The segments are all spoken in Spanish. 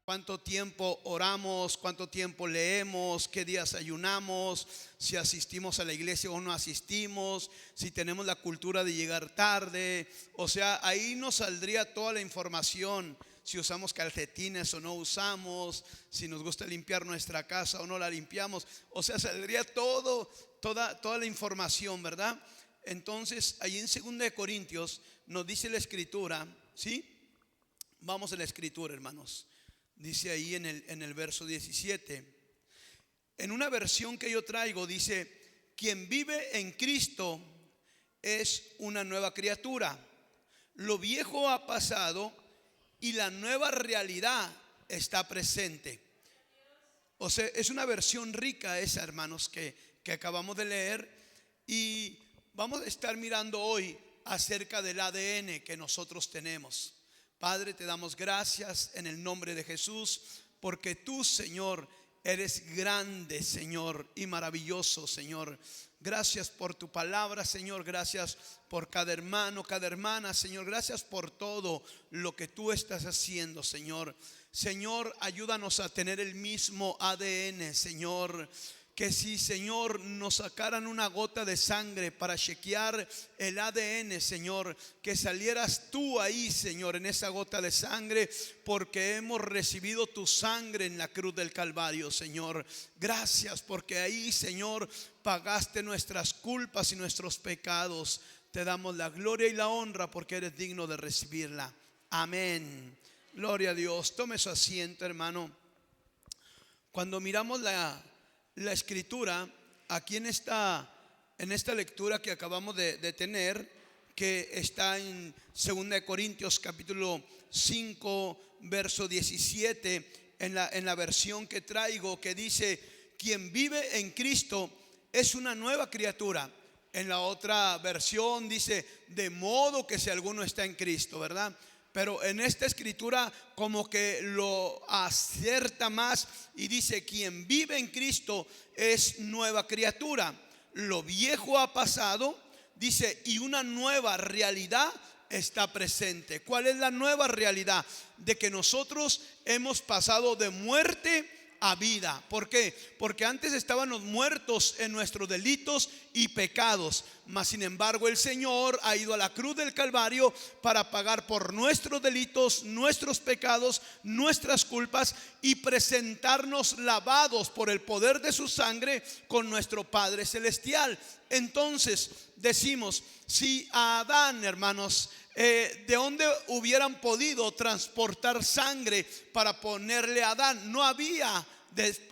cuánto tiempo oramos, cuánto tiempo leemos, qué días ayunamos, si asistimos a la iglesia o no asistimos, si tenemos la cultura de llegar tarde. O sea, ahí nos saldría toda la información. Si usamos calcetines o no usamos, si nos gusta limpiar nuestra casa o no la limpiamos. O sea, saldría toda la información, ¿verdad? Entonces, ahí en 2 Corintios nos dice la escritura, ¿sí? Vamos a la escritura, hermanos. Dice ahí en el verso 17. En una versión que yo traigo dice: quien vive en Cristo es una nueva criatura. Lo viejo ha pasado y la nueva realidad está presente. O sea, es una versión rica esa, hermanos, que acabamos de leer. Y vamos a estar mirando hoy acerca del ADN que nosotros tenemos. Padre, te damos gracias en el nombre de Jesús, porque tú, Señor, eres grande, Señor, y maravilloso, Señor. Gracias por tu palabra, Señor. Gracias por cada hermano, cada hermana, Señor. Gracias por todo lo que tú estás haciendo, Señor. Señor, ayúdanos a tener el mismo ADN, Señor. Que si, Señor, nos sacaran una gota de sangre para chequear el ADN, Señor, que salieras tú ahí, Señor, en esa gota de sangre, porque hemos recibido tu sangre en la cruz del Calvario, Señor. Gracias porque ahí, Señor, pagaste nuestras culpas y nuestros pecados. Te damos la gloria y la honra porque eres digno de recibirla. Amén. Gloria a Dios. Tome su asiento, hermano. Cuando miramos la escritura, aquí en esta lectura que acabamos de tener, que está en 2 Corintios capítulo 5 verso 17, en la versión que traigo, que dice: quien vive en Cristo es una nueva criatura. En la otra versión dice: de modo que si alguno está en Cristo, ¿verdad? Pero en esta escritura como que lo acierta más y dice: quien vive en Cristo es nueva criatura. Lo viejo ha pasado, dice, y una nueva realidad está presente. ¿Cuál es la nueva realidad? De que nosotros hemos pasado de muerte a vida. ¿Por qué? Porque antes estábamos muertos en nuestros delitos y pecados, mas sin embargo el Señor ha ido a la cruz del Calvario para pagar por nuestros delitos, nuestros pecados, nuestras culpas, y presentarnos lavados por el poder de su sangre con nuestro Padre Celestial. Entonces decimos: si a Adán, hermanos, ¿de dónde hubieran podido transportar sangre para ponerle a Adán? No había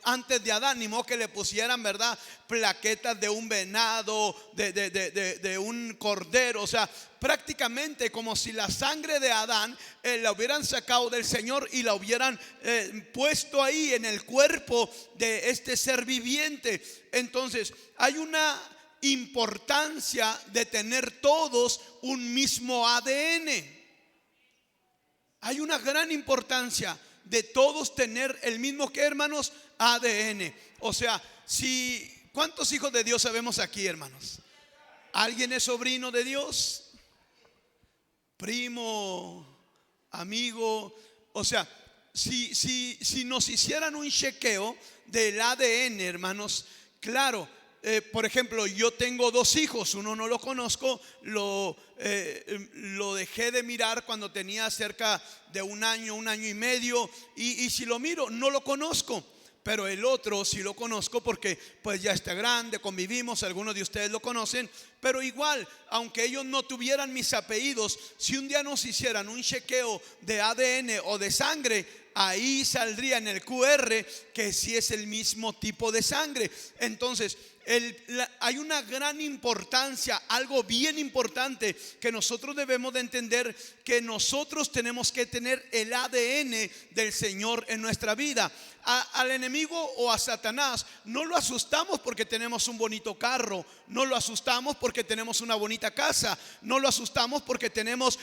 antes de Adán, ni modo que le pusieran, ¿verdad?, plaquetas de un venado, de un cordero. O sea, prácticamente como si la sangre de Adán la hubieran sacado del Señor y la hubieran puesto ahí en el cuerpo de este ser viviente. Entonces hay una importancia de tener todos un mismo ADN. Hay una gran importancia de todos tener el mismo, ¿qué, hermanos? ADN. O sea, ¿cuántos hijos de Dios sabemos aquí, hermanos? ¿Alguien es sobrino de Dios? Primo, amigo. O sea, si nos hicieran un chequeo del ADN, hermanos, claro. Por ejemplo, yo tengo 2 hijos. Uno no lo conozco, lo dejé de mirar cuando tenía cerca de un año y medio, y si lo miro no lo conozco. Pero el otro sí lo conozco porque pues ya está grande, convivimos, algunos de ustedes lo conocen. Pero igual, aunque ellos no tuvieran mis apellidos, si un día nos hicieran un chequeo de ADN o de sangre, ahí saldría en el QR que sí es el mismo tipo de sangre. Entonces hay una gran importancia, algo bien importante que nosotros debemos de entender, que nosotros tenemos que tener el ADN del Señor en nuestra vida. Al enemigo o a Satanás no lo asustamos porque tenemos un bonito carro, no lo asustamos porque tenemos una bonita casa, no lo asustamos porque tenemos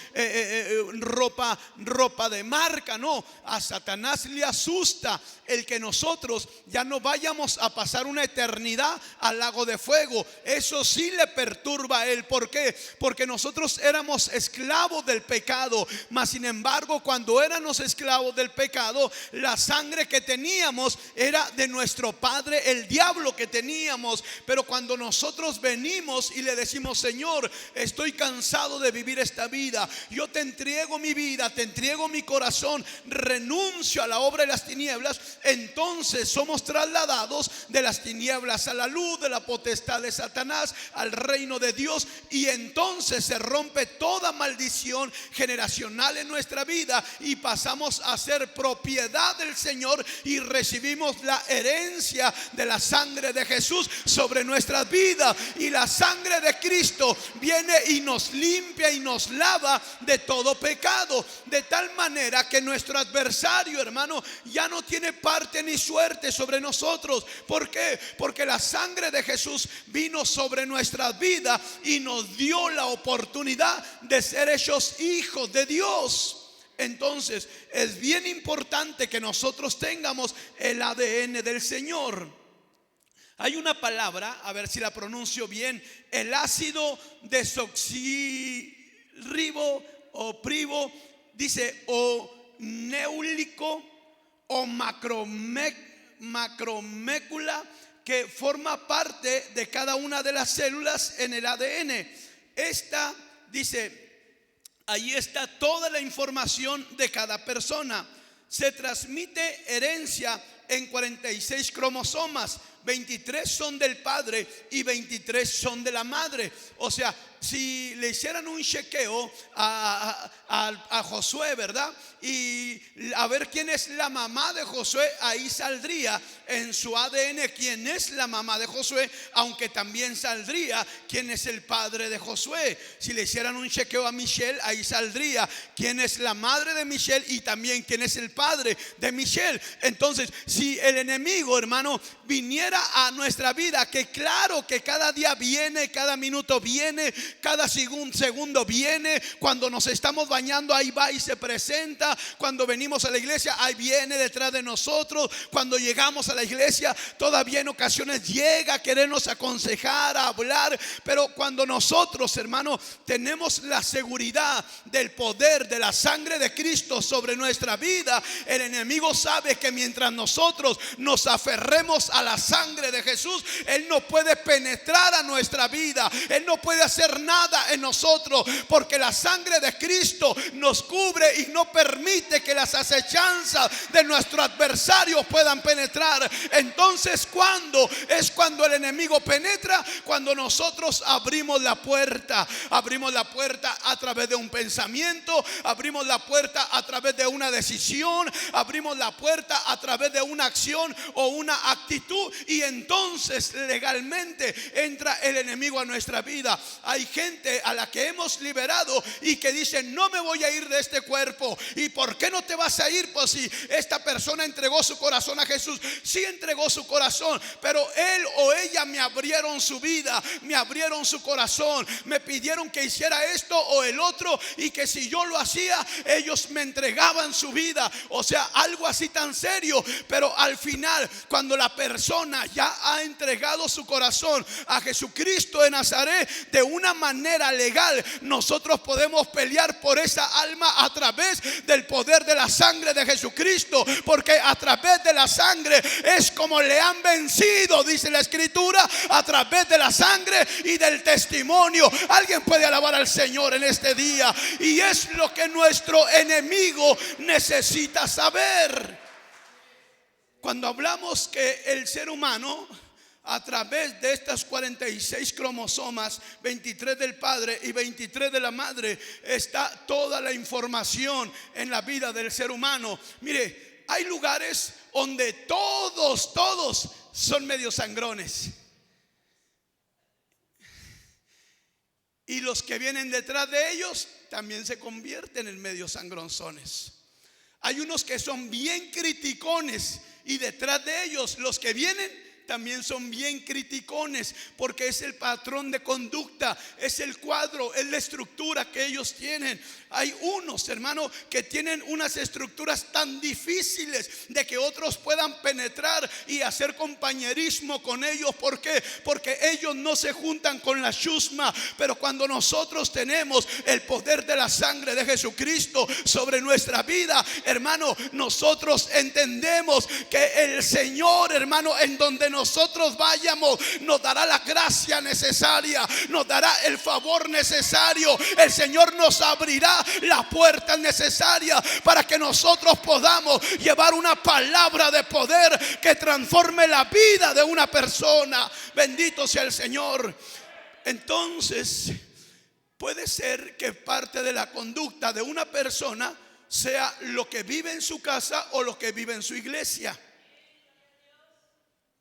ropa de marca. No, a Satanás le asusta el que nosotros ya no vayamos a pasar una eternidad al lago de fuego. Eso sí le perturba a él. ¿Por qué? Porque nosotros éramos esclavos del pecado, mas sin embargo, cuando éramos esclavos del pecado, la sangre que teníamos era de nuestro padre, el diablo que teníamos. Pero cuando nosotros venimos y le decimos: Señor, estoy cansado de vivir esta vida, yo te entrego mi vida, te entrego mi corazón, renuncio a la obra de las tinieblas, entonces somos trasladados de las tinieblas a la luz, de la potestad de Satanás al reino de Dios. Y entonces se rompe toda maldición generacional en nuestra vida y pasamos a ser propiedad del Señor y recibimos la herencia de la sangre de Jesús sobre nuestras vidas. Y la sangre de Cristo viene y nos limpia y nos lava de todo pecado, de tal manera que nuestro adversario, hermano, ya no tiene parte ni suerte sobre nosotros. ¿Por qué? Porque la sangre de Jesús vino sobre nuestras vidas y nos dio la oportunidad de ser hechos hijos de Dios. Entonces es bien importante que nosotros tengamos el ADN del Señor. Hay una palabra, a ver si la pronuncio bien, el ácido desoxirribo o privo, dice o neulico o macromécula, que forma parte de cada una de las células en el ADN. Esta dice: ahí está toda la información de cada persona. Se transmite herencia en 46 cromosomas. 23 son del padre y 23 son de la madre. O sea, si le hicieran un chequeo a Josué, ¿verdad? Y a ver quién es la mamá de Josué, ahí saldría en su ADN quién es la mamá de Josué, aunque también saldría quién es el padre de Josué. Si le hicieran un chequeo a Michelle, ahí saldría quién es la madre de Michelle y también quién es el padre de Michelle. Entonces, si el enemigo, hermano, viniera a nuestra vida, que claro que cada día viene, cada minuto viene, cada segundo viene. Cuando nos estamos bañando, ahí va y se presenta. Cuando venimos a la iglesia, ahí viene detrás de nosotros. Cuando llegamos a la iglesia, todavía en ocasiones llega a querernos aconsejar, a hablar. Pero cuando nosotros, hermano, tenemos la seguridad del poder de la sangre de Cristo sobre nuestra vida, el enemigo sabe que mientras nosotros nos aferremos a la sangre de Jesús, él no puede penetrar a nuestra vida, él no puede hacer nada en nosotros, porque la sangre de Cristo nos cubre y no permite que las acechanzas de nuestro adversario puedan penetrar. Entonces, ¿cuándo es cuando el enemigo penetra? Cuando nosotros abrimos la puerta a través de un pensamiento, abrimos la puerta a través de una decisión, abrimos la puerta a través de una acción o una actitud, y entonces legalmente entra el enemigo a nuestra vida. Hay gente a la que hemos liberado y que dicen: no me voy a ir de este cuerpo. ¿Y por qué no te vas a ir? Pues si esta persona entregó su corazón a Jesús. Sí entregó su corazón, pero él o ella me abrieron su vida, me abrieron su corazón, me pidieron que hiciera esto o el otro, y que si yo lo hacía, ellos me entregaban su vida. O sea, algo así tan serio. Pero al final, cuando la persona ya ha entregado su corazón a Jesucristo de Nazaret de una manera legal, nosotros podemos pelear por esa alma a través del poder de la sangre de Jesucristo, porque a través de la sangre es como le han vencido, dice la Escritura, a través de la sangre y del testimonio. Alguien puede alabar al Señor en este día, y es lo que nuestro enemigo necesita saber. Cuando hablamos que el ser humano, a través de estas 46 cromosomas, 23 del padre y 23 de la madre, está toda la información en la vida del ser humano. Mire, hay lugares donde todos son medio sangrones, y los que vienen detrás de ellos también se convierten en medio sangronzones. Hay unos que son bien criticones, y detrás de ellos, los que vienen, también son bien criticones, porque es el patrón de conducta, es el cuadro, es la estructura que ellos tienen. Hay unos, hermano, que tienen unas estructuras tan difíciles de que otros puedan penetrar y hacer compañerismo con ellos. ¿Por qué? Porque ellos no se juntan con la chusma. Pero cuando nosotros tenemos el poder de la sangre de Jesucristo sobre nuestra vida, hermano, nosotros entendemos que el Señor, hermano, en donde nosotros vayamos, nos dará la gracia necesaria, nos dará el favor necesario. El Señor nos abrirá la puerta necesaria para que nosotros podamos llevar una palabra de poder que transforme la vida de una persona. Bendito sea el Señor. Entonces, puede ser que parte de la conducta de una persona sea lo que vive en su casa o lo que vive en su iglesia.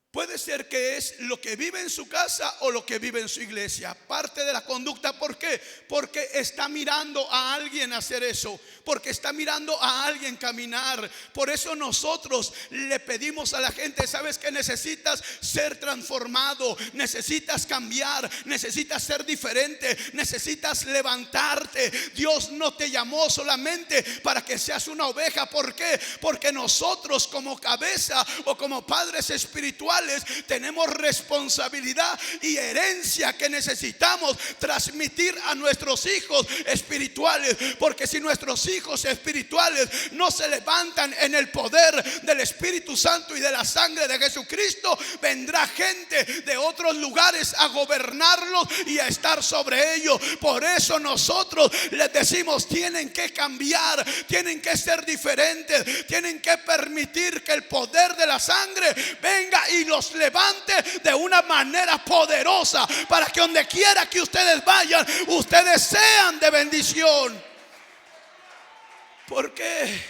Puede ser que es lo que vive en su casa o lo que vive en su iglesia. Parte de la conducta. ¿Por qué? Porque está mirando a alguien hacer eso, porque está mirando a alguien caminar. Por eso nosotros le pedimos a la gente: sabes que necesitas ser transformado, necesitas cambiar, necesitas ser diferente, necesitas levantarte. Dios no te llamó solamente para que seas una oveja. ¿Por qué? Porque nosotros como cabeza o como padres espirituales tenemos responsabilidad y herencia que necesitamos transmitir a nuestros hijos espirituales. Porque si nuestros hijos espirituales no se levantan en el poder del Espíritu Santo y de la sangre de Jesucristo, vendrá gente de otros lugares a gobernarlos y a estar sobre ellos. Por eso nosotros les decimos: tienen que cambiar, tienen que ser diferentes, tienen que permitir que el poder de la sangre venga y los levante de una manera poderosa, para que donde quiera que ustedes vayan, ustedes sean de bendición. ¿Por qué?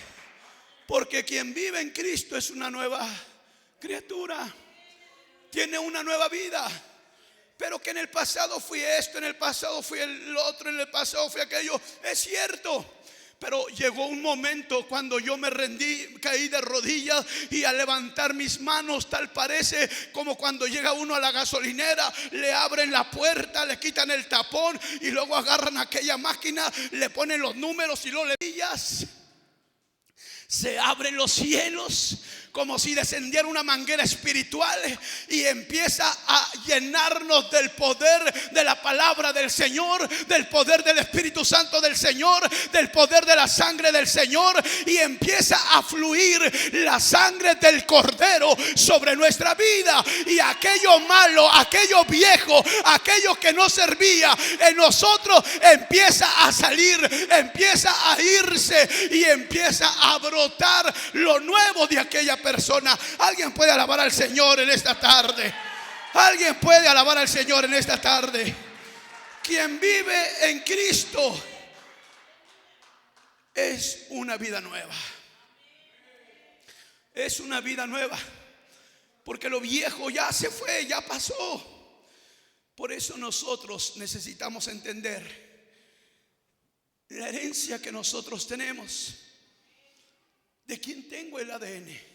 Porque quien vive en Cristo es una nueva criatura, tiene una nueva vida. Pero que en el pasado fui esto, en el pasado fui el otro, en el pasado fui aquello, es cierto. Pero llegó un momento cuando yo me rendí, caí de rodillas, y al levantar mis manos, tal parece como cuando llega uno a la gasolinera, le abren la puerta, le quitan el tapón y luego agarran aquella máquina, le ponen los números y luego le pillas. Se abren los cielos como si descendiera una manguera espiritual y empieza a llenarnos del poder de la palabra del Señor, del poder del Espíritu Santo del Señor, del poder de la sangre del Señor, y empieza a fluir la sangre del Cordero sobre nuestra vida. Y aquello malo, aquello viejo, aquello que no servía en nosotros empieza a salir, empieza a irse y empieza a brotar lo nuevo de aquella persona. Alguien puede alabar al Señor en esta tarde. Alguien puede alabar al Señor en esta tarde. Quien vive en Cristo es una vida nueva. Es una vida nueva. Porque lo viejo ya se fue, ya pasó. Por eso nosotros necesitamos entender la herencia que nosotros tenemos. ¿De quién tengo el ADN?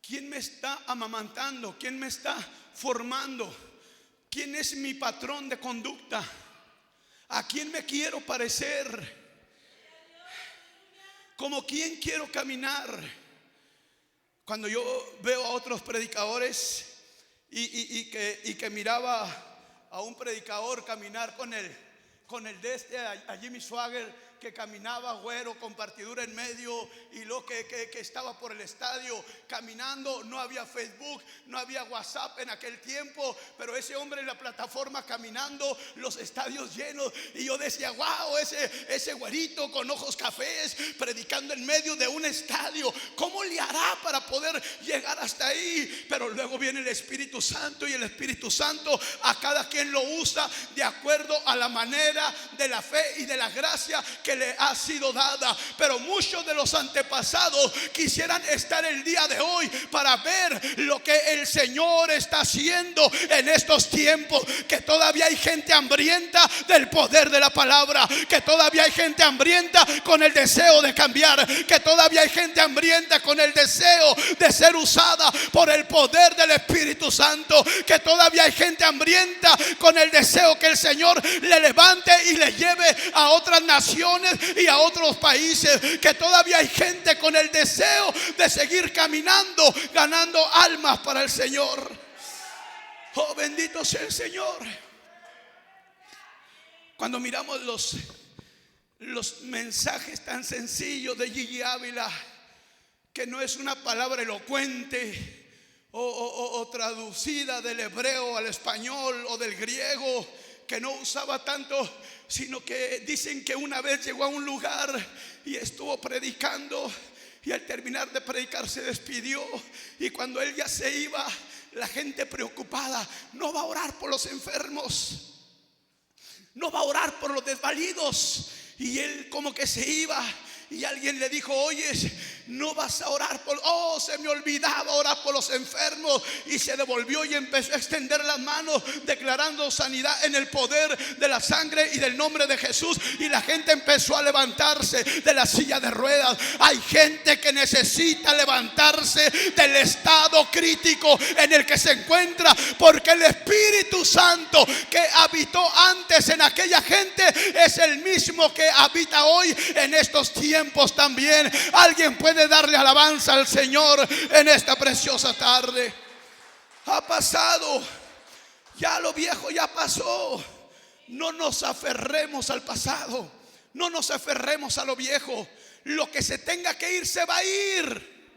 ¿Quién me está amamantando? ¿Quién me está formando? ¿Quién es mi patrón de conducta? ¿A quién me quiero parecer? ¿Como quién quiero caminar? Cuando yo veo a otros predicadores y que miraba a un predicador caminar con el de este, a Jimmy Swaggart, que caminaba güero con partidura en medio, y lo que estaba por el estadio caminando. No había Facebook, no había WhatsApp en aquel tiempo, pero ese hombre en la plataforma caminando, los estadios llenos, y yo decía: wow, ese güerito con ojos cafés predicando en medio de un estadio, ¿cómo le hará para poder llegar hasta ahí? Pero luego viene el Espíritu Santo, y el Espíritu Santo a cada quien lo usa de acuerdo a la manera de la fe y de la gracia que que le ha sido dada. Pero muchos de los antepasados quisieran estar el día de hoy para ver lo que el Señor está haciendo en estos tiempos. Que todavía hay gente hambrienta del poder de la palabra, que todavía hay gente hambrienta con el deseo de cambiar, que todavía hay gente hambrienta con el deseo de ser usada por el poder del Espíritu Santo, que todavía hay gente hambrienta con el deseo que el Señor le levante y le lleve a otras naciones y a otros países, que todavía hay gente con el deseo de seguir caminando, ganando almas para el Señor. Oh, bendito sea el Señor. Cuando miramos los mensajes tan sencillos de Gigi Ávila, que no es una palabra elocuente o traducida del hebreo al español o del griego, que no usaba tanto, sino que dicen que una vez llegó a un lugar y estuvo predicando, y al terminar de predicar se despidió, y cuando él ya se iba, la gente preocupada: no va a orar por los enfermos, no va a orar por los desvalidos. Y él como que se iba, y alguien le dijo: oye, no vas a orar por... Oh, se me olvidaba orar por los enfermos. Y se devolvió y empezó a extender las manos, declarando sanidad en el poder de la sangre y del nombre de Jesús. Y la gente empezó a levantarse de la silla de ruedas. Hay gente que necesita levantarse del estado crítico en el que se encuentra, porque el Espíritu Santo que habitó antes en aquella gente es el mismo que habita hoy en estos tiempos también. Alguien puede darle alabanza al Señor en esta preciosa tarde. Ha pasado, ya lo viejo ya pasó. No nos aferremos al pasado, no nos aferremos a lo viejo. Lo que se tenga que ir se va a ir.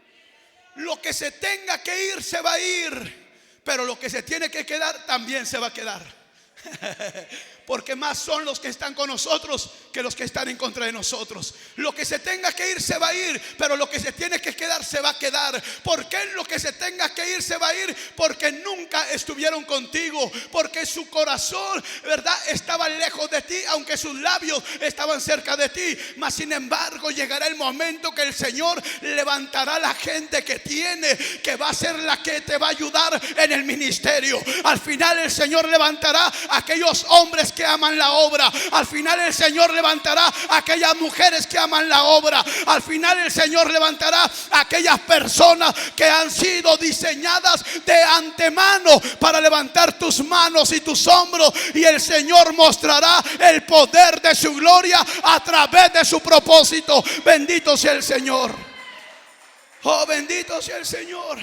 Lo que se tenga que ir se va a ir. Pero lo que se tiene que quedar también se va a quedar. Porque más son los que están con nosotros que los que están en contra de nosotros. Lo que se tenga que ir se va a ir, pero lo que se tiene que quedar se va a quedar. ¿Por qué lo que se tenga que ir se va a ir? Porque nunca estuvieron contigo, porque su corazón, ¿verdad?, estaba lejos de ti, aunque sus labios estaban cerca de ti. Mas sin embargo llegará el momento que el Señor levantará a la gente que tiene, que va a ser la que te va a ayudar en el ministerio. Al final el Señor levantará a aquellos hombres que aman la obra. Al final el Señor levantará a aquellas mujeres que aman la obra. Al final el Señor levantará a aquellas personas que han sido diseñadas de antemano para levantar tus manos y tus hombros, y el Señor mostrará el poder de su gloria a través de su propósito. Bendito sea el Señor. Oh, bendito sea el Señor.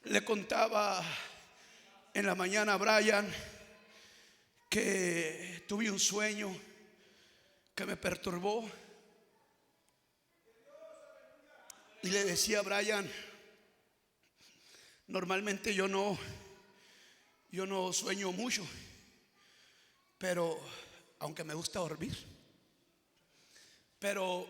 Le contaba en la mañana a Brian que tuve un sueño que me perturbó, y le decía a Brian: normalmente yo no sueño mucho, pero aunque me gusta dormir, pero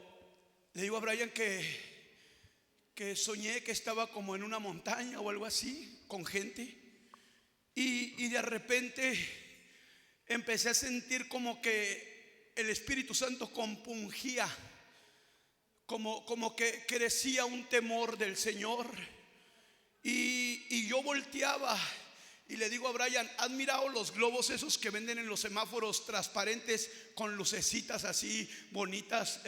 le digo a Brian que soñé que estaba como en una montaña o algo así, con gente, y de repente empecé a sentir como que el Espíritu Santo compungía, como que crecía un temor del Señor. Y yo volteaba y le digo a Brian: ¿has mirado los globos esos que venden en los semáforos transparentes con lucecitas así bonitas,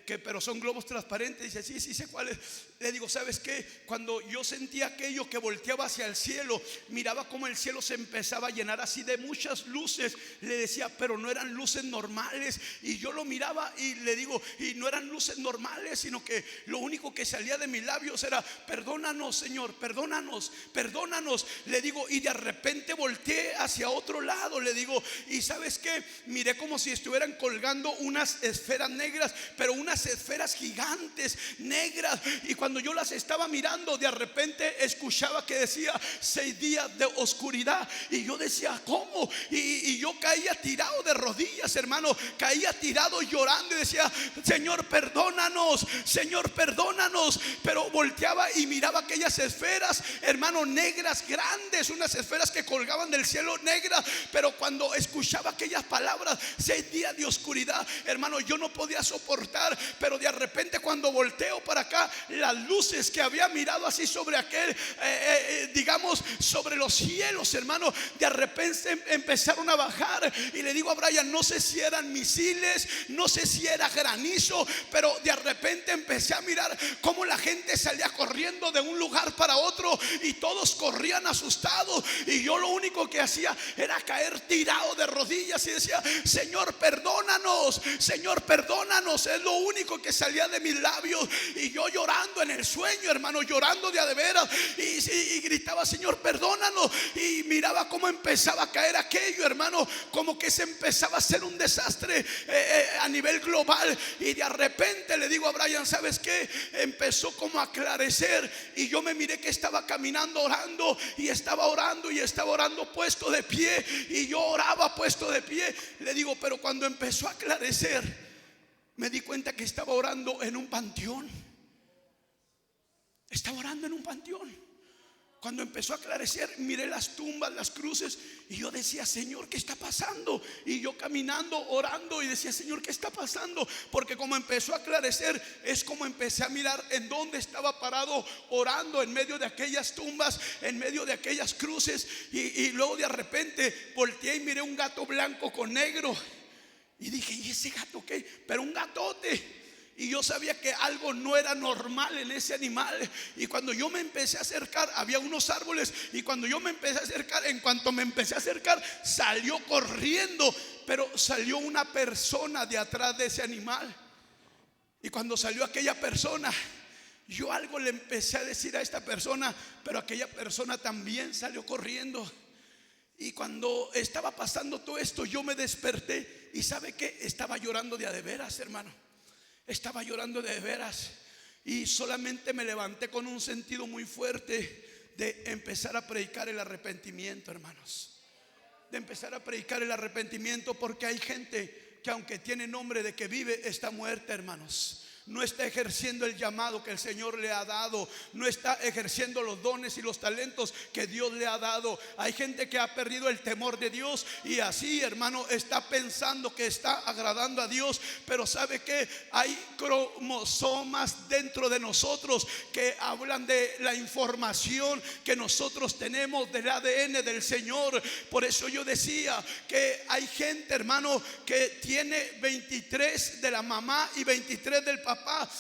pero son globos transparentes? Dice: sí, sí sé cuáles. Le digo: ¿sabes qué? Cuando yo sentía aquello, que volteaba hacia el cielo, miraba como el cielo se empezaba a llenar así de muchas luces. Le decía: pero no eran luces normales. Y yo lo miraba y le digo: y no eran luces normales, sino que lo único que salía de mis labios era: perdónanos, Señor, perdónanos, perdónanos. Le digo, y de repente volteé hacia otro lado, le digo, y ¿sabes qué? Miré como si estuvieran colgando unas esferas negras, pero unas esferas gigantes negras. Y cuando yo las estaba mirando, de repente escuchaba que decía: 6 días de oscuridad. Y yo decía: ¿cómo? Y yo caía tirado de rodillas, hermano, caía tirado llorando y decía: Señor, perdónanos, Señor, perdónanos. Pero volteaba y miraba aquellas esferas, hermano, negras, grandes, unas esferas escalas que colgaban del cielo negras. Pero cuando escuchaba aquellas palabras, 6 días de oscuridad, hermano, yo no podía soportar. Pero de repente cuando volteo para acá, las luces que había mirado así sobre aquel, digamos, sobre los cielos, hermano, de repente empezaron a bajar. Y le digo a Brian, no sé si eran misiles, no sé si era granizo, pero de repente empecé a mirar cómo la gente salía corriendo de un lugar para otro y todos corrían asustados. Y yo lo único que hacía era caer tirado de rodillas y decía: Señor, perdónanos, Señor, perdónanos. Es lo único que salía de mis labios. Y yo llorando en el sueño, hermano, llorando de a de veras, y gritaba: Señor, perdónanos. Y miraba cómo empezaba a caer aquello, hermano, como que se empezaba a hacer un desastre a nivel global. Y de repente le digo a Brian: ¿sabes qué? Empezó como a aclarecer y yo me miré que estaba caminando orando, y estaba orando puesto de pie, y yo oraba puesto de pie. Le digo, pero cuando empezó a aclarecer, me di cuenta que estaba orando en un panteón. Estaba orando en un panteón. Cuando empezó a aclarecer, miré las tumbas, las cruces, y yo decía: Señor, ¿qué está pasando? Y yo caminando, orando, y decía: Señor, ¿qué está pasando? Porque como empezó a aclarecer, es como empecé a mirar en dónde estaba parado orando, en medio de aquellas tumbas, en medio de aquellas cruces. Y luego de repente volteé y miré un gato blanco con negro. Y dije: ¿y ese gato qué? Pero un gatote. Y yo sabía que algo no era normal en ese animal. Y cuando yo me empecé a acercar, había unos árboles. Y cuando yo me empecé a acercar, en cuanto me empecé a acercar, salió corriendo. Pero salió una persona de atrás de ese animal. Y cuando salió aquella persona, yo algo le empecé a decir a esta persona, pero aquella persona también salió corriendo. Y cuando estaba pasando todo esto, yo me desperté. Y ¿sabe qué? Estaba llorando de a de veras, hermano. Estaba llorando de veras. Y solamente me levanté con un sentido muy fuerte de empezar a predicar el arrepentimiento, hermanos. De empezar a predicar el arrepentimiento, porque hay gente que aunque tiene nombre de que vive, está muerta, hermanos. No está ejerciendo el llamado que el Señor le ha dado. No está ejerciendo los dones y los talentos que Dios le ha dado. Hay gente que ha perdido el temor de Dios, y así, hermano, está pensando que está agradando a Dios. Pero ¿sabe qué? Hay cromosomas dentro de nosotros que hablan de la información que nosotros tenemos del ADN del Señor. Por eso yo decía que hay gente, hermano, que tiene 23 de la mamá y 23 del papá.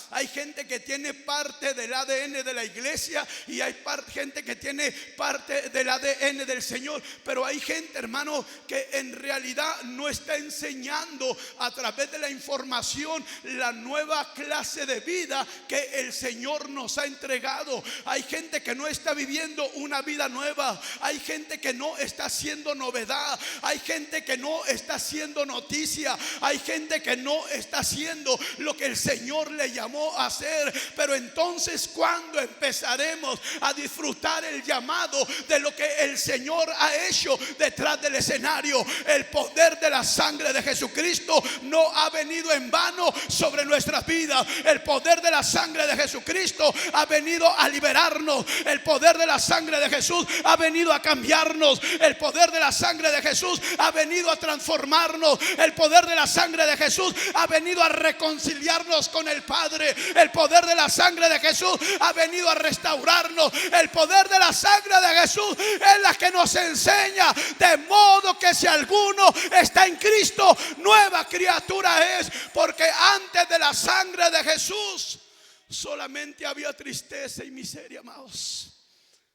Hay gente que tiene parte del ADN de la iglesia, y hay gente que tiene parte del ADN del Señor. Pero hay gente, hermano, que en realidad no está enseñando a través de la información la nueva clase de vida que el Señor nos ha entregado. Hay gente que no está viviendo una vida nueva. Hay gente que no está haciendo novedad. Hay gente que no está haciendo noticia. Hay gente que no está haciendo lo que el Señor le llamó a hacer. Pero entonces, ¿cuándo empezaremos a disfrutar el llamado de lo que el Señor ha hecho detrás del escenario? El poder de la sangre de Jesucristo no ha venido en vano sobre nuestras vidas. El poder de la sangre de Jesucristo ha venido a liberarnos. El poder de la sangre de Jesús ha venido a cambiarnos. El poder de la sangre de Jesús ha venido a transformarnos. El poder de la sangre de Jesús ha venido a reconciliarnos con el Padre. El poder de la sangre de Jesús ha venido a restaurarnos. El poder de la sangre de Jesús es la que nos enseña, de modo que si alguno está en Cristo, nueva criatura es. Porque antes de la sangre de Jesús solamente había tristeza y miseria, amados.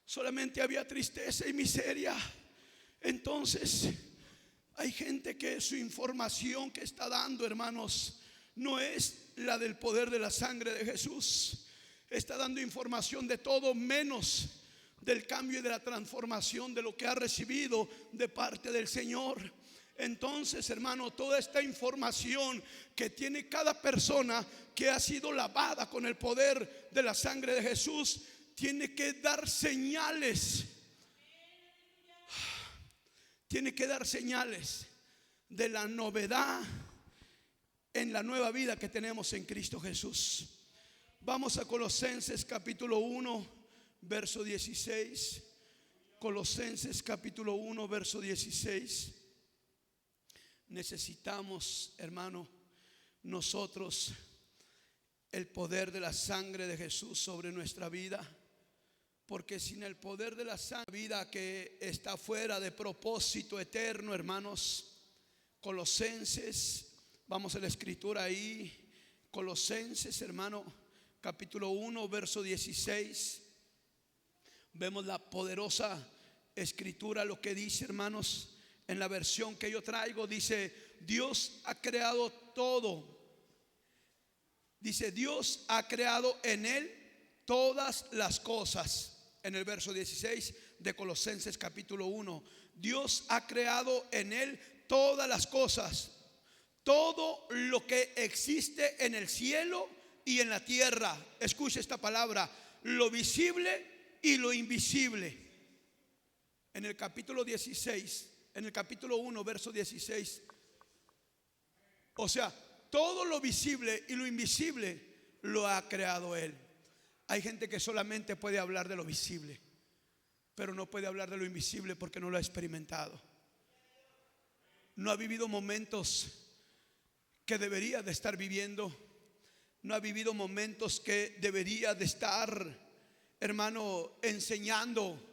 Solamente había tristeza y miseria. Entonces hay gente que su información que está dando, hermanos, no es la del poder de la sangre de Jesús. Está dando información de todo menos del cambio y de la transformación de lo que ha recibido de parte del Señor. Entonces, hermano, toda esta información que tiene cada persona que ha sido lavada con el poder de la sangre de Jesús, tiene que dar señales. Tiene que dar señales de la novedad en la nueva vida que tenemos en Cristo Jesús. Vamos a Colosenses capítulo 1, verso 16. Colosenses capítulo 1, verso 16. Necesitamos, hermano, nosotros el poder de la sangre de Jesús sobre nuestra vida. Porque sin el poder de la sangre, vida que está fuera de propósito eterno, hermanos. Colosenses, vamos a la escritura ahí. Colosenses, hermano, capítulo 1, verso 16. Vemos la poderosa escritura, lo que dice, hermanos. En la versión que yo traigo dice: Dios ha creado todo. Dice: Dios ha creado en él todas las cosas. En el verso 16 de Colosenses capítulo 1, Dios ha creado en él todas las cosas, todo lo que existe en el cielo y en la tierra. Escuche esta palabra: lo visible y lo invisible. En el capítulo 16, en el capítulo 1, verso 16. O sea, todo lo visible y lo invisible lo ha creado él. Hay gente que solamente puede hablar de lo visible, pero no puede hablar de lo invisible porque no lo ha experimentado. No ha vivido momentos que debería de estar viviendo. No ha vivido momentos que debería de estar, hermano, enseñando.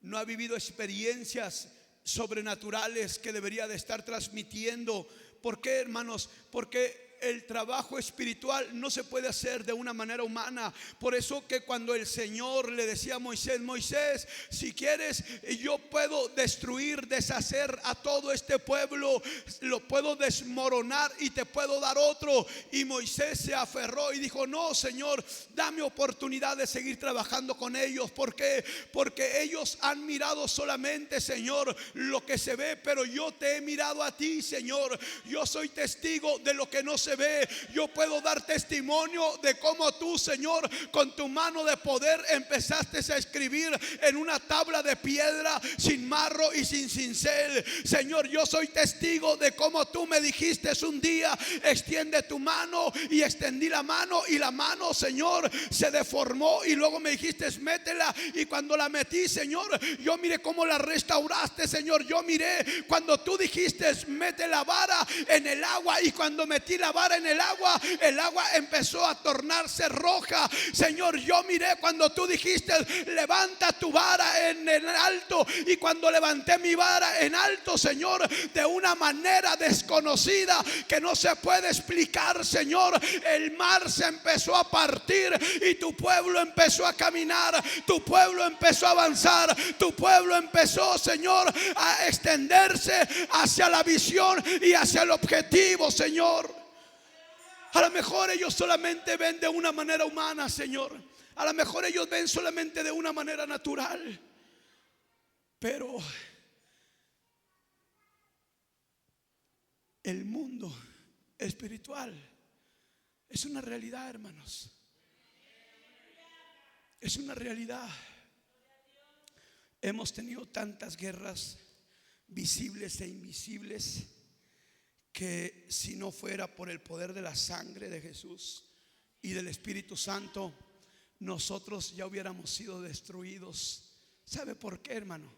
No ha vivido experiencias sobrenaturales que debería de estar transmitiendo. ¿Por qué, hermanos? Porque el trabajo espiritual no se puede hacer de una manera humana. Por eso que cuando el Señor le decía a Moisés: Moisés, si quieres, yo puedo destruir, deshacer a todo este pueblo, lo puedo desmoronar y te puedo dar otro. Y Moisés se aferró y dijo: no, Señor, dame oportunidad de seguir trabajando con ellos. ¿Por qué? Porque ellos han mirado solamente, Señor, lo que se ve, pero yo te he mirado a ti, Señor. Yo soy testigo de lo que no se ve. Yo puedo dar testimonio de cómo tú, Señor, con tu mano de poder empezaste a escribir en una tabla de piedra sin marro y sin cincel. Señor, yo soy testigo de cómo tú me dijiste un día: extiende tu mano, y extendí la mano, y la mano, Señor, se deformó, y luego me dijiste: métela, y cuando la metí, Señor, yo miré cómo la restauraste, Señor. Yo miré cuando tú dijiste: mete la vara en el agua, y cuando metí la vara en el agua empezó a tornarse roja. Señor, yo miré cuando tú dijiste: levanta tu vara en el alto, y cuando levanté mi vara en alto, Señor, de una manera desconocida que no se puede explicar, Señor, el mar se empezó a partir y tu pueblo empezó a caminar, tu pueblo empezó a avanzar, tu pueblo empezó, Señor, a extenderse hacia la visión y hacia el objetivo, Señor. A lo mejor ellos solamente ven de una manera humana, Señor. A lo mejor ellos ven solamente de una manera natural. Pero el mundo espiritual es una realidad, hermanos. Es una realidad. Hemos tenido tantas guerras visibles e invisibles que si no fuera por el poder de la sangre de Jesús y del Espíritu Santo, nosotros ya hubiéramos sido destruidos. ¿Sabe por qué, hermano?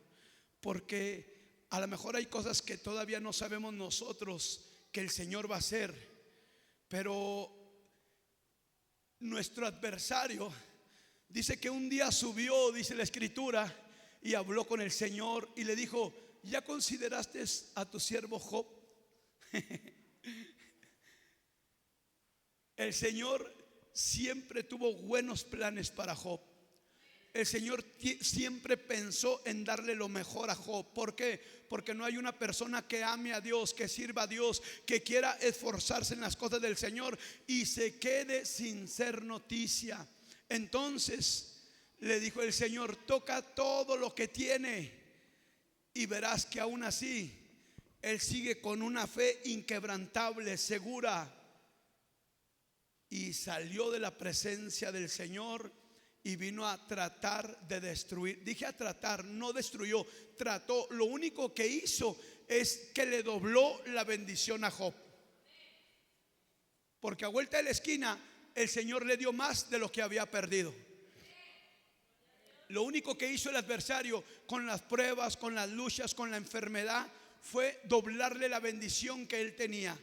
Porque a lo mejor hay cosas que todavía no sabemos nosotros que el Señor va a hacer, pero nuestro adversario dice que un día subió, dice la Escritura, y habló con el Señor y le dijo: ¿ya consideraste a tu siervo Job? El Señor siempre tuvo buenos planes para Job. El Señor siempre pensó en darle lo mejor a Job. ¿Por qué? Porque no hay una persona que ame a Dios, que sirva a Dios, que quiera esforzarse en las cosas del Señor y se quede sin ser noticia. Entonces le dijo el Señor: toca todo lo que tiene y verás que aún así él sigue con una fe inquebrantable, segura. Y salió de la presencia del Señor y vino a tratar de destruir. Dije a tratar, no destruyó, trató. Lo único que hizo es que le dobló la bendición a Job. Porque a vuelta de la esquina el Señor le dio más de lo que había perdido. Lo único que hizo el adversario con las pruebas, con las luchas, con la enfermedad, fue doblarle la bendición que él tenía.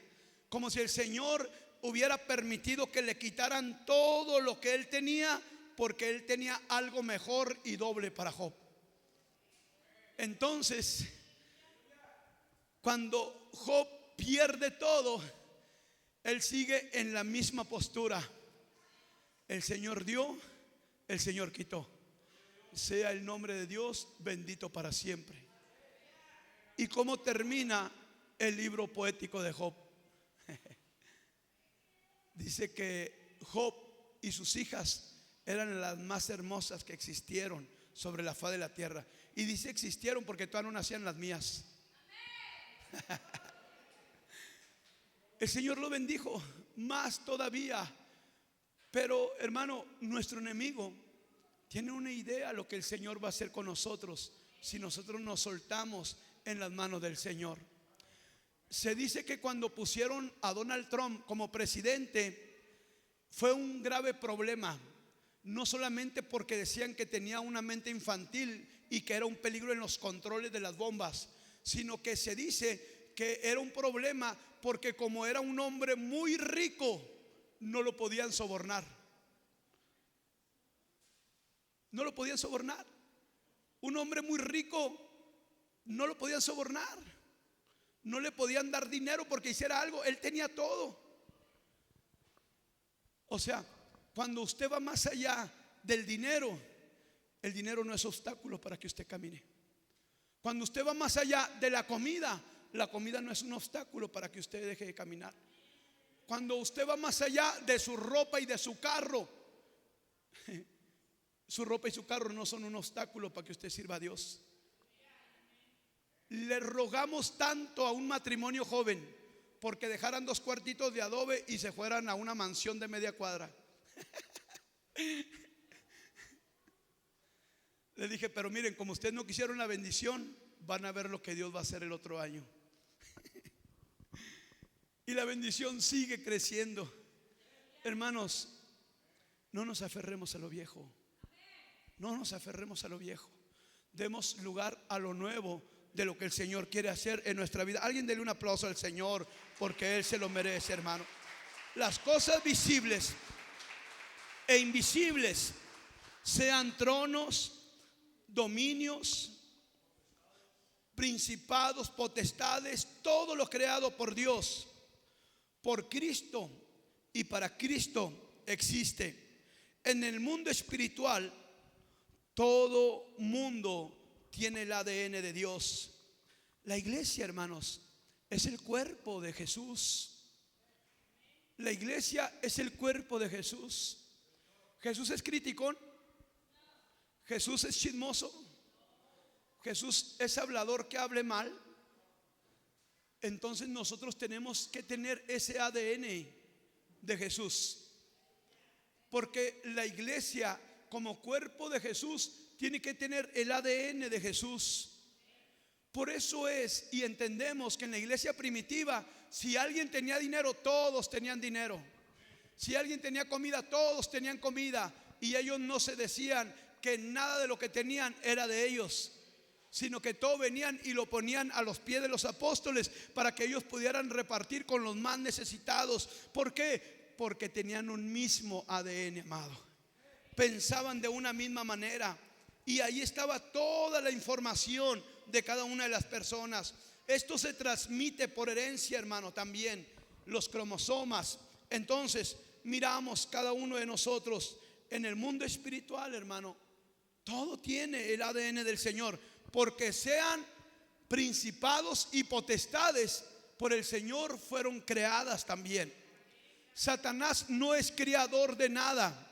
Como si el Señor hubiera permitido que le quitaran todo lo que él tenía, porque él tenía algo mejor y doble para Job. Entonces, cuando Job pierde todo, él sigue en la misma postura. El Señor dio, el Señor quitó. Sea el nombre de Dios bendito para siempre. ¿Y cómo termina el libro poético de Job? Dice que Job y sus hijas eran las más hermosas que existieron sobre la faz de la tierra. Y dice existieron porque todavía no nacían las mías. El Señor lo bendijo más todavía. Pero hermano, nuestro enemigo tiene una idea de lo que el Señor va a hacer con nosotros si nosotros nos soltamos en las manos del Señor. Se dice que cuando pusieron a Donald Trump como presidente fue un grave problema, no solamente porque decían que tenía una mente infantil y que era un peligro en los controles de las bombas, sino que se dice que era un problema porque como era un hombre muy rico, no lo podían sobornar. No lo podían sobornar. Un hombre muy rico no lo podían sobornar. No le podían dar dinero porque hiciera algo. Él tenía todo. O sea, cuando usted va más allá del dinero, el dinero no es obstáculo para que usted camine. Cuando usted va más allá de la comida no es un obstáculo para que usted deje de caminar. Cuando usted va más allá de su ropa y de su carro, su ropa y su carro no son un obstáculo para que usted sirva a Dios. Le rogamos tanto a un matrimonio joven porque dejaran 2 cuartitos de adobe y se fueran a una mansión de media cuadra. Le dije, pero miren, como ustedes no quisieron la bendición, van a ver lo que Dios va a hacer el otro año. Y la bendición sigue creciendo. Hermanos, no nos aferremos a lo viejo. No nos aferremos a lo viejo. Demos lugar a lo nuevo de lo que el Señor quiere hacer en nuestra vida. Alguien dele un aplauso al Señor porque Él se lo merece, hermano. Las cosas visibles e invisibles, sean tronos, dominios, principados, potestades, todo lo creado por Dios, por Cristo y para Cristo existe. En el mundo espiritual, todo mundo tiene el ADN de Dios. La iglesia, hermanos, es el cuerpo de Jesús. La iglesia es el cuerpo de Jesús. Jesús es criticón. Jesús es chismoso. Jesús es hablador que hable mal. Entonces nosotros tenemos que tener ese ADN de Jesús, porque la iglesia como cuerpo de Jesús tiene que tener el ADN de Jesús. Por eso es, y entendemos que en la iglesia primitiva, si alguien tenía dinero, todos tenían dinero. Si alguien tenía comida, todos tenían comida. Y ellos no se decían que nada de lo que tenían era de ellos, sino que todos venían y lo ponían a los pies de los apóstoles para que ellos pudieran repartir con los más necesitados. ¿Por qué? Porque tenían un mismo ADN, amado. Pensaban de una misma manera y ahí estaba toda la información de cada una de las personas. Esto se transmite por herencia, hermano, también los cromosomas. Entonces miramos cada uno de nosotros en el mundo espiritual, hermano, todo tiene el ADN del Señor, porque sean principados y potestades, por el Señor fueron creadas también. Satanás no es creador de nada,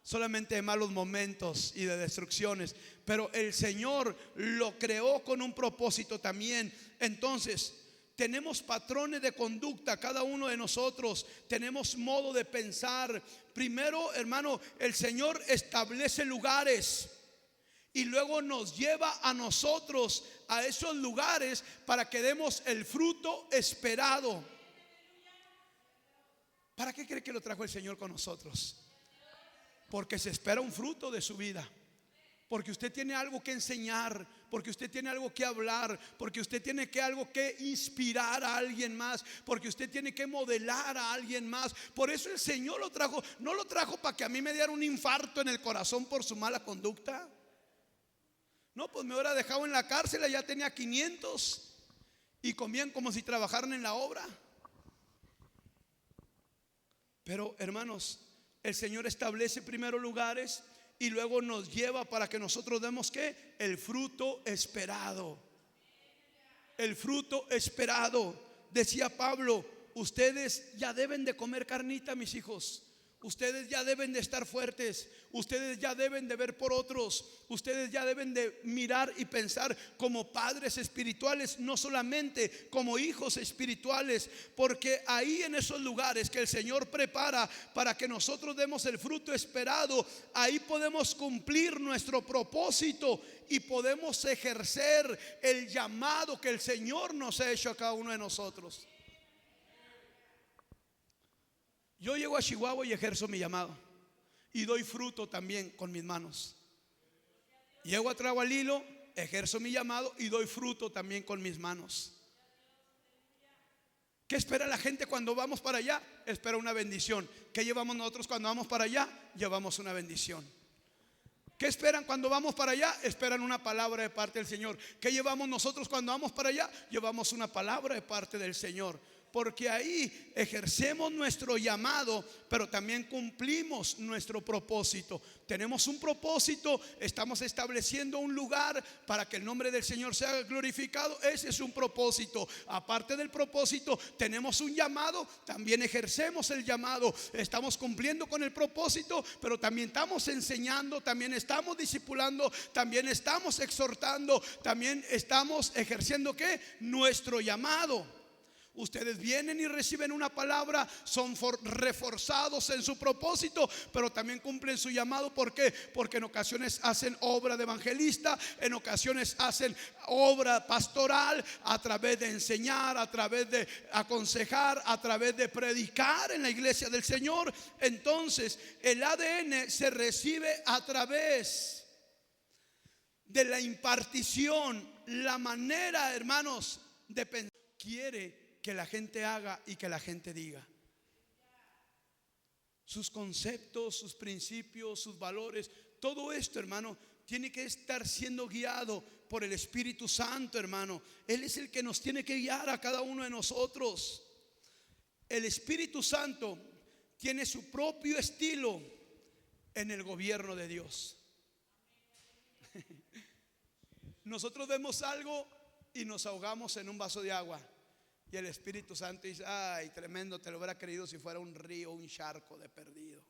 solamente de malos momentos y de destrucciones, pero el Señor lo creó con un propósito también. Entonces tenemos patrones de conducta, cada uno de nosotros tenemos modo de pensar. Primero, hermano, el Señor establece lugares y luego nos lleva a nosotros a esos lugares para que demos el fruto esperado. ¿Para qué cree que lo trajo el Señor con nosotros? Porque se espera un fruto de su vida. porque usted tiene algo que enseñar, porque usted tiene algo que hablar, porque usted tiene algo que inspirar a alguien más, porque usted tiene que modelar a alguien más. Por eso el Señor lo trajo. No lo trajo para que a mí me diera un infarto en el corazón por su mala conducta. No, pues me hubiera dejado en la cárcel, ya tenía 500 y comían como si trabajaran en la obra. Pero hermanos, el Señor establece primero lugares y luego nos lleva para que nosotros demos ¿qué? El fruto esperado. El fruto esperado. Decía Pablo: ustedes ya deben de comer carnita, mis hijos. Ustedes ya deben de estar fuertes. Ustedes ya deben de ver por otros. Ustedes ya deben de mirar y pensar como padres espirituales, no solamente como hijos espirituales. Porque ahí, en esos lugares que el Señor prepara para que nosotros demos el fruto esperado, ahí podemos cumplir nuestro propósito y podemos ejercer el llamado que el Señor nos ha hecho a cada uno de nosotros. Yo llego a Chihuahua y ejerzo mi llamado y doy fruto también con mis manos. Llego a Tragualilo, ejerzo mi llamado y doy fruto también con mis manos. ¿Qué espera la gente cuando vamos para allá? Espera una bendición. ¿Qué llevamos nosotros cuando vamos para allá? Llevamos una bendición. ¿Qué esperan cuando vamos para allá? Esperan una palabra de parte del Señor. ¿Qué llevamos nosotros cuando vamos para allá? Llevamos una palabra de parte del Señor. Porque ahí ejercemos nuestro llamado, pero también cumplimos nuestro propósito. Tenemos un propósito, estamos estableciendo un lugar para que el nombre del Señor sea glorificado. Ese es un propósito. Aparte del propósito, tenemos un llamado, también ejercemos el llamado. Estamos cumpliendo con el propósito, pero también estamos enseñando, también estamos discipulando, también estamos exhortando, también estamos ejerciendo ¿qué? Nuestro llamado. Ustedes vienen y reciben una palabra, son reforzados en su propósito, pero también cumplen su llamado. ¿Por qué? Porque en ocasiones hacen obra de evangelista, en ocasiones hacen obra pastoral, a través de enseñar, a través de aconsejar, a través de predicar en la iglesia del Señor. Entonces el ADN se recibe a través de la impartición, la manera, hermanos, de pensar. Quiere que la gente haga y que la gente diga. Sus conceptos, sus principios, sus valores, todo esto, hermano, tiene que estar siendo guiado por el Espíritu Santo, hermano. Él es el que nos tiene que guiar a cada uno de nosotros. El Espíritu Santo tiene su propio estilo en el gobierno de Dios. Nosotros vemos algo y nos ahogamos en un vaso de agua. Y el Espíritu Santo dice: ay, tremendo, te lo hubiera querido si fuera un río, un charco de perdido.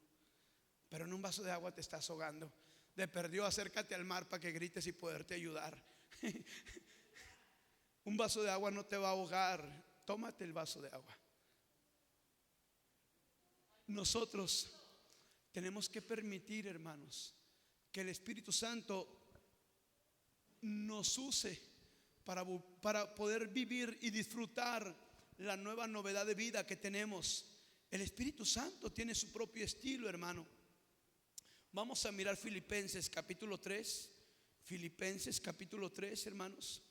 Pero en un vaso de agua te estás ahogando. De perdido, acércate al mar para que grites y poderte ayudar. Un vaso de agua no te va a ahogar. Tómate el vaso de agua. Nosotros tenemos que permitir, hermanos, que el Espíritu Santo nos use para poder vivir y disfrutar la nueva novedad de vida que tenemos. El Espíritu Santo tiene su propio estilo, hermano. Vamos a mirar Filipenses capítulo 3. Filipenses capítulo 3, hermanos.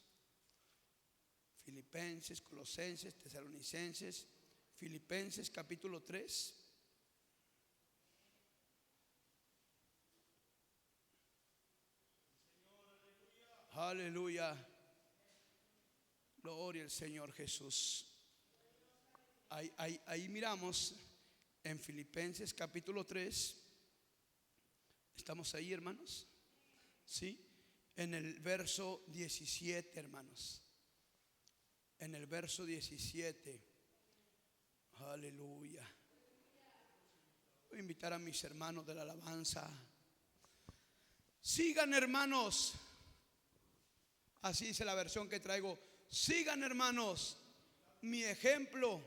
Filipenses, Colosenses, Tesalonicenses. Filipenses capítulo 3. Aleluya. Gloria al Señor Jesús. Ahí miramos en Filipenses capítulo 3. ¿Estamos ahí, hermanos? Sí. En el verso 17, hermanos. En el verso 17. Aleluya. Voy a invitar a mis hermanos de la alabanza. Sigan, hermanos. Así dice la versión que traigo. Sigan, hermanos, mi ejemplo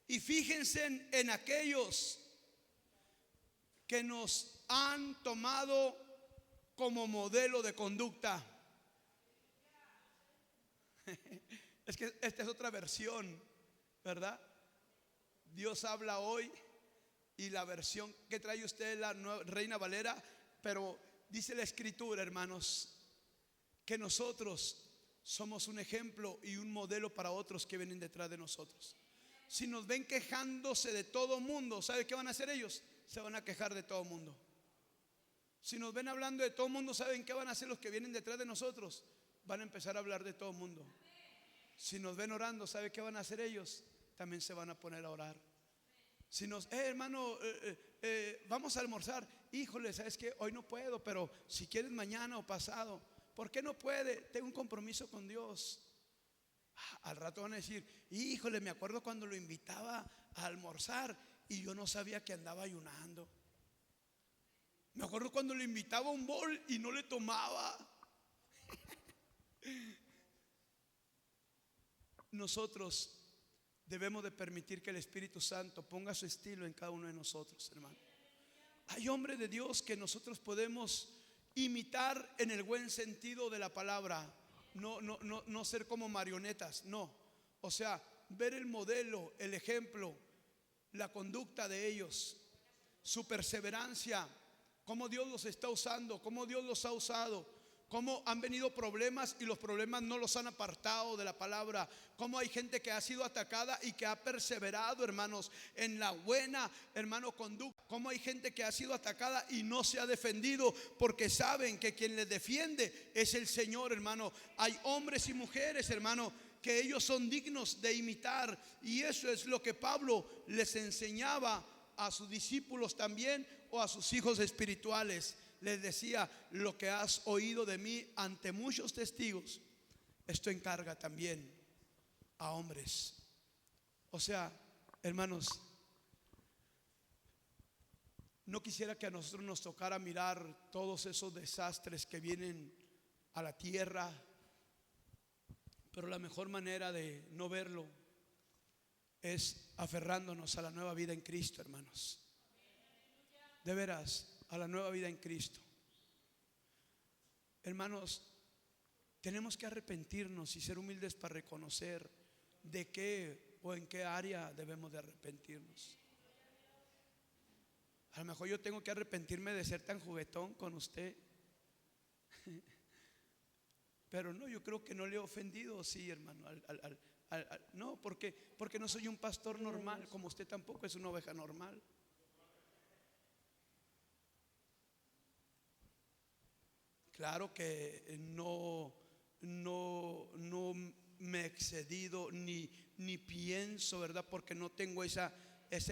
y fíjense en aquellos que nos han tomado como modelo de conducta. Es que esta es otra versión, ¿verdad? Dios habla hoy y la versión que trae usted es la Reina Valera, pero Dice la Escritura, hermanos, que nosotros somos un ejemplo y un modelo para otros que vienen detrás de nosotros. Si nos ven quejándose de todo mundo, ¿sabe qué van a hacer ellos? Se van a quejar de todo mundo. Si nos ven hablando de todo mundo, ¿saben qué van a hacer los que vienen detrás de nosotros? Van a empezar a hablar de todo mundo. Si nos ven orando, ¿sabe qué van a hacer ellos? También se van a poner a orar. Si nos, hermano, vamos a almorzar. Híjole, ¿sabes qué? Hoy no puedo, pero si quieres mañana o pasado. ¿Por qué no puede? Tengo un compromiso con Dios. Al rato van a decir, híjole, me acuerdo cuando lo invitaba a almorzar y yo no sabía que andaba ayunando. Me acuerdo cuando le invitaba a un bol y no le tomaba. Nosotros debemos de permitir que el Espíritu Santo ponga su estilo en cada uno de nosotros, hermano. Hay hombres de Dios que nosotros podemos imitar en el buen sentido de la palabra. No ser como marionetas, no. O sea, ver el modelo, el ejemplo, la conducta de ellos, su perseverancia, cómo Dios los está usando, cómo Dios los ha usado, cómo han venido problemas y los problemas no los han apartado de la palabra, cómo hay gente que ha sido atacada y que ha perseverado, hermanos, en la buena, hermano, conducta, cómo hay gente que ha sido atacada y no se ha defendido porque saben que quien les defiende es el Señor, hermano. Hay hombres y mujeres, hermano, que ellos son dignos de imitar, y eso es lo que Pablo les enseñaba a sus discípulos también, o a sus hijos espirituales. Les decía, lo que has oído de mí ante muchos testigos, esto encarga también a hombres. O sea, hermanos, no quisiera que a nosotros nos tocara mirar todos esos desastres que vienen a la tierra, pero la mejor manera de no verlo es aferrándonos a la nueva vida en Cristo, hermanos. De veras, a la nueva vida en Cristo. Hermanos, tenemos que arrepentirnos y ser humildes para reconocer de qué o en qué área debemos de arrepentirnos. A lo mejor yo tengo que arrepentirme de ser tan juguetón con usted. Pero no, yo creo que no le he ofendido, sí, hermano. No, porque no soy un pastor normal, como usted tampoco es una oveja normal. Claro que no me he excedido ni pienso, ¿verdad? Porque no tengo esa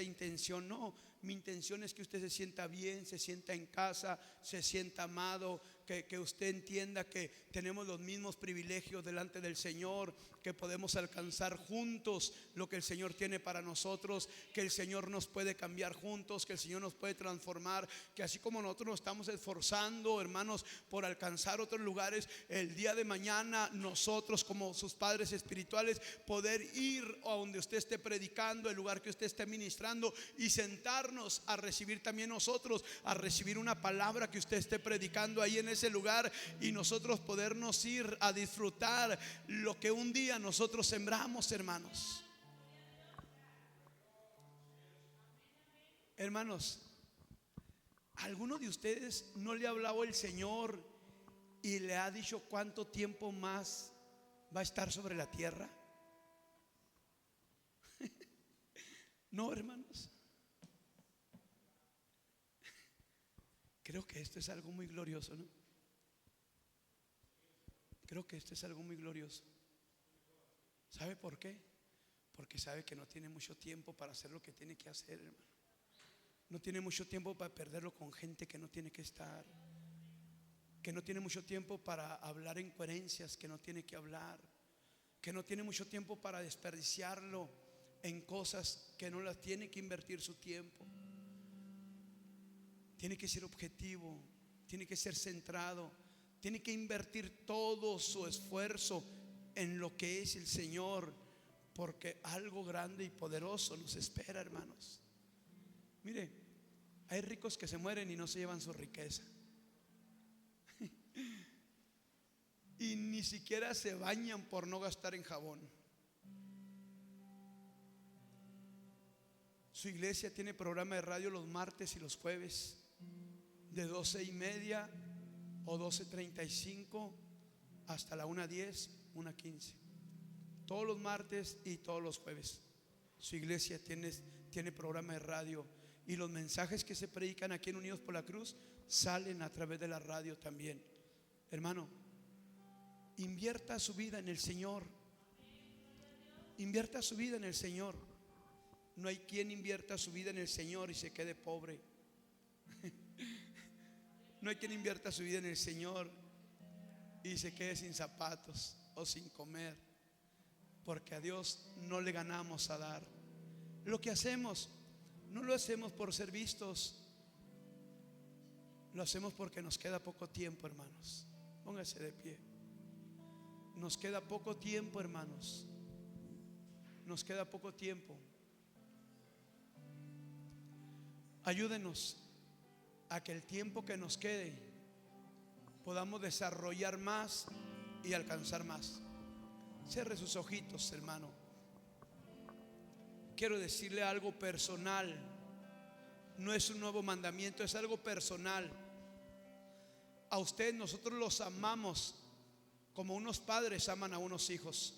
intención. No, mi intención es que usted se sienta bien, se sienta en casa, se sienta amado, que usted entienda que tenemos los mismos privilegios delante del Señor, que podemos alcanzar juntos lo que el Señor tiene para nosotros, que el Señor nos puede cambiar juntos, que el Señor nos puede transformar, que así como nosotros nos estamos esforzando, hermanos, por alcanzar otros lugares, el día de mañana nosotros como sus padres espirituales poder ir a donde usted esté predicando, el lugar que usted esté ministrando, y sentarnos a recibir también nosotros, a recibir una palabra que usted esté predicando ahí en ese lugar, y nosotros podernos ir a disfrutar lo que un día nosotros sembramos, hermanos. Hermanos, ¿a alguno de ustedes no le ha hablado el Señor y le ha dicho cuánto tiempo más va a estar sobre la tierra? No, hermanos. Creo que esto es algo muy glorioso, ¿no? Creo que esto es algo muy glorioso. ¿Sabe por qué? Porque sabe que no tiene mucho tiempo para hacer lo que tiene que hacer, hermano. No tiene mucho tiempo para perderlo con gente que no tiene que estar, que no tiene mucho tiempo para hablar incoherencias que no tiene que hablar, que no tiene mucho tiempo para desperdiciarlo en cosas que no las tiene que invertir su tiempo. Tiene que ser objetivo, tiene que ser centrado, tiene que invertir todo su esfuerzo en lo que es el Señor, porque algo grande y poderoso nos espera, hermanos. Mire, hay ricos que se mueren y no se llevan su riqueza. Y ni siquiera se bañan por no gastar en jabón. Su iglesia tiene programa de radio los martes y los jueves de 12:30 o 12:35 hasta la 1:10, 1:15. Todos los martes y todos los jueves. Su iglesia tiene programa de radio, y los mensajes que se predican aquí en Unidos por la Cruz salen a través de la radio también. Hermano, invierta su vida en el Señor. Invierta su vida en el Señor. No hay quien invierta su vida en el Señor y se quede pobre. No hay quien invierta su vida en el Señor y se quede sin zapatos o sin comer, porque a Dios no le ganamos a dar. Lo que hacemos no lo hacemos por ser vistos, lo hacemos porque nos queda poco tiempo, hermanos. Póngase de pie. Nos queda poco tiempo, hermanos. Nos queda poco tiempo. Ayúdenos a que el tiempo que nos quede podamos desarrollar más y alcanzar más. Cierre sus ojitos, hermano. Quiero decirle algo personal. No es un nuevo mandamiento, es algo personal. A usted nosotros los amamos como unos padres aman a unos hijos,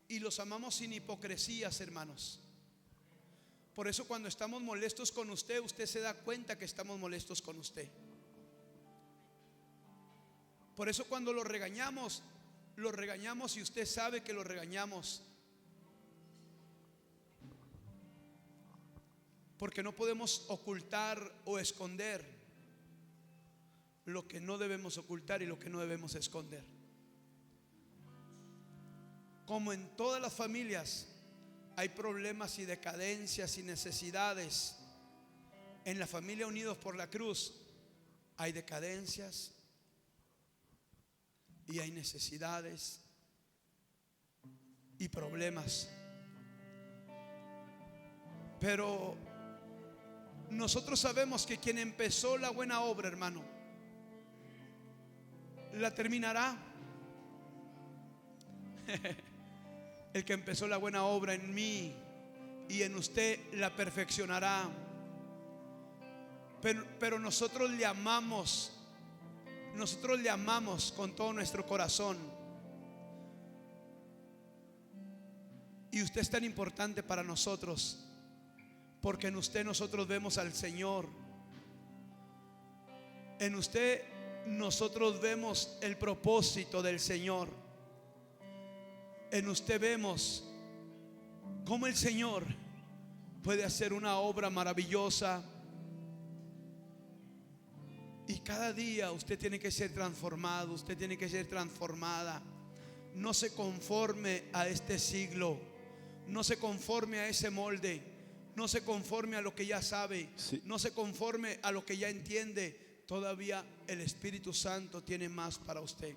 y los amamos sin hipocresías, hermanos. Por eso cuando estamos molestos con usted, usted se da cuenta que estamos molestos con usted. Por eso cuando lo regañamos y usted sabe que lo regañamos. Porque no podemos ocultar o esconder lo que no debemos ocultar y lo que no debemos esconder. Como en todas las familias hay problemas y decadencias y necesidades, en la familia Unidos por la Cruz hay decadencias y hay necesidades y problemas. Pero nosotros sabemos que quien empezó la buena obra, hermano, la terminará. El que empezó la buena obra en mí y en usted la perfeccionará. Pero nosotros le amamos. Nosotros le amamos con todo nuestro corazón. Y usted es tan importante para nosotros, porque en usted nosotros vemos al Señor. En usted nosotros vemos el propósito del Señor. En usted vemos cómo el Señor puede hacer una obra maravillosa. Y cada día usted tiene que ser transformado, usted tiene que ser transformada. No se conforme a este siglo, no se conforme a ese molde, no se conforme a lo que ya sabe, sí, no se conforme a lo que ya entiende. Todavía el Espíritu Santo tiene más para usted.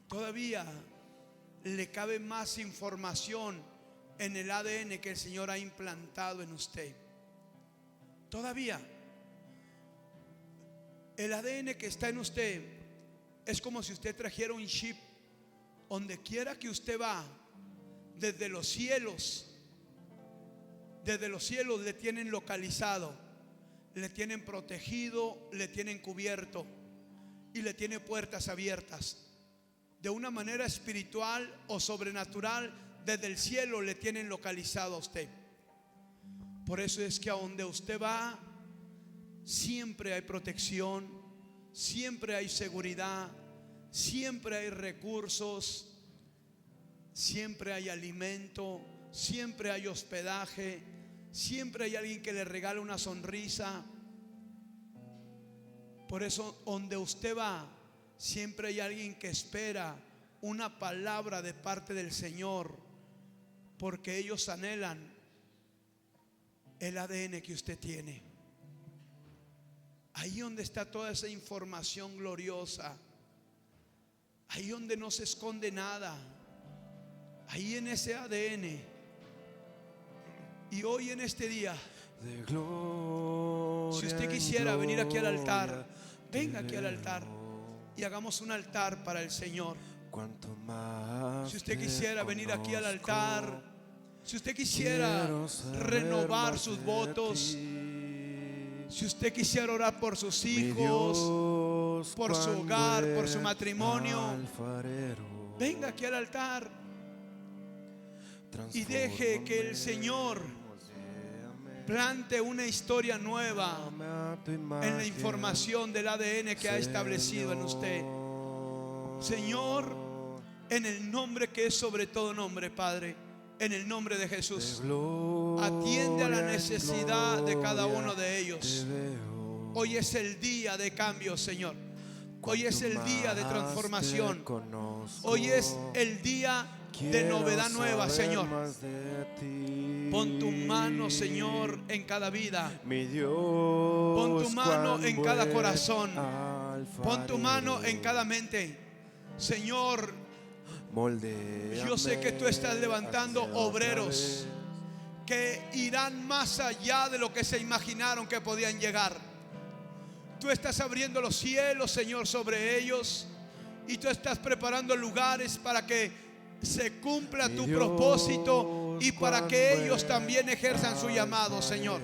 Todavía le cabe más información en el ADN que el Señor ha implantado en usted. Todavía el ADN que está en usted es como si usted trajera un chip. Donde quiera que usted va, desde los cielos le tienen localizado, le tienen protegido, le tienen cubierto y le tienen puertas abiertas. De una manera espiritual o sobrenatural, desde el cielo le tienen localizado a usted. Por eso es que a donde usted va, siempre hay protección, siempre hay seguridad, siempre hay recursos, siempre hay alimento, siempre hay hospedaje, siempre hay alguien que le regala una sonrisa. Por eso donde usted va, siempre hay alguien que espera una palabra de parte del Señor, porque ellos anhelan el ADN que usted tiene. Ahí donde está toda esa información gloriosa, ahí donde no se esconde nada, ahí en ese ADN. Y hoy en este día, si usted quisiera venir aquí al altar, venga aquí al altar y hagamos un altar para el Señor. Si usted quisiera venir aquí al altar, si usted quisiera renovar sus votos, Si usted quisiera orar por sus Mi hijos, Dios, por su cuán hogar, por su buen matrimonio, alfarero, venga aquí al altar y deje que el Señor plante una historia nueva en la información del ADN que ha establecido en usted. Señor, en el nombre que es sobre todo nombre, Padre, en el nombre de Jesús, atiende a la necesidad de cada uno de ellos. Hoy es el día de cambio, Señor. Hoy es el día de transformación. Hoy es el día de novedad nueva, Señor. Pon tu mano, Señor, en cada vida. Pon tu mano en cada corazón. Pon tu mano en cada mente. Señor, yo sé que tú estás levantando obreros que irán más allá de lo que se imaginaron que podían llegar. Tú estás abriendo los cielos, Señor, sobre ellos, y tú estás preparando lugares para que se cumpla tu propósito y para que ellos también ejerzan su llamado, Señor.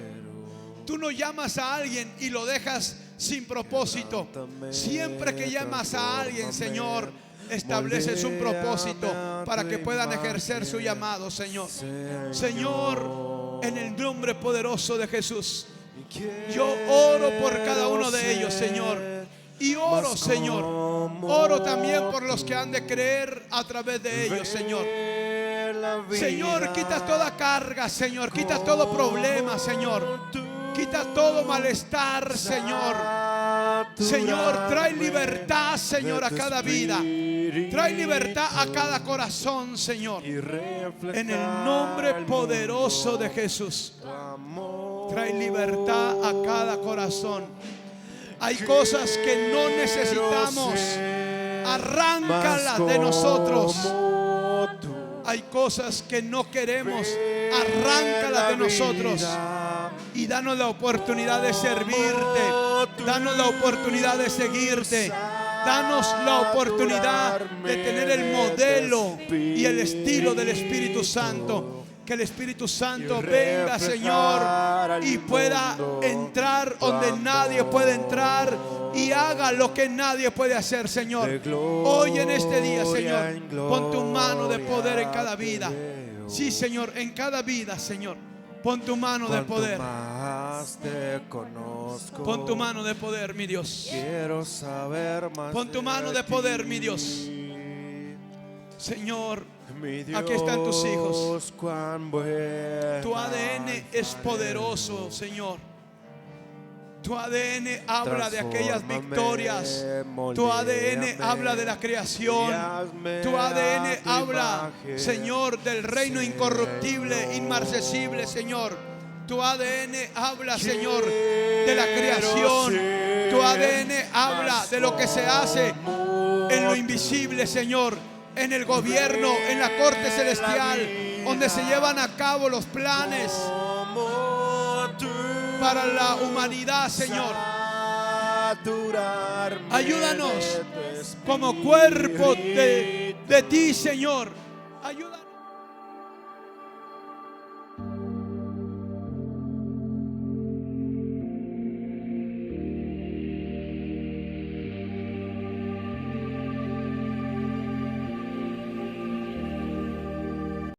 Tú no llamas a alguien y lo dejas sin propósito. Siempre que llamas a alguien, Señor, estableces un propósito para que puedan ejercer su llamado, Señor. Señor, en el nombre poderoso de Jesús, yo oro por cada uno de ellos, Señor. Y oro, Señor, oro también por los que han de creer a través de ellos, Señor. Señor, quita toda carga, Señor. Quita todo problema, Señor. Quita todo malestar, Señor. Señor, trae libertad, Señor, a cada vida. Trae libertad a cada corazón, Señor. En el nombre poderoso de Jesús. Trae libertad a cada corazón. Hay cosas que no necesitamos. Arráncalas de nosotros. Hay cosas que no queremos. Arráncalas de nosotros. Y danos la oportunidad de servirte. Danos la oportunidad de seguirte. Danos la oportunidad de tener el modelo y el estilo del Espíritu Santo. Que el Espíritu Santo venga, Señor, y pueda entrar donde nadie puede entrar y haga lo que nadie puede hacer, Señor. Hoy en este día, Señor, pon tu mano de poder en cada vida. Sí, Señor, en cada vida, Señor. Pon tu mano de poder. Pon tu mano de poder, mi Dios. Pon tu mano de poder, mi Dios. Señor, aquí están tus hijos. Tu ADN es poderoso, Señor. Tu ADN habla de aquellas victorias. Tu ADN habla de la creación. Tu ADN habla, Señor, del reino incorruptible, inmarcesible, Señor. Tu ADN habla, Señor, de la creación. Tu ADN habla de lo que se hace en lo invisible, Señor. En el gobierno, en la corte celestial, donde se llevan a cabo los planes para la humanidad, Señor. Ayúdanos como cuerpo de ti, Señor. Ayúdanos.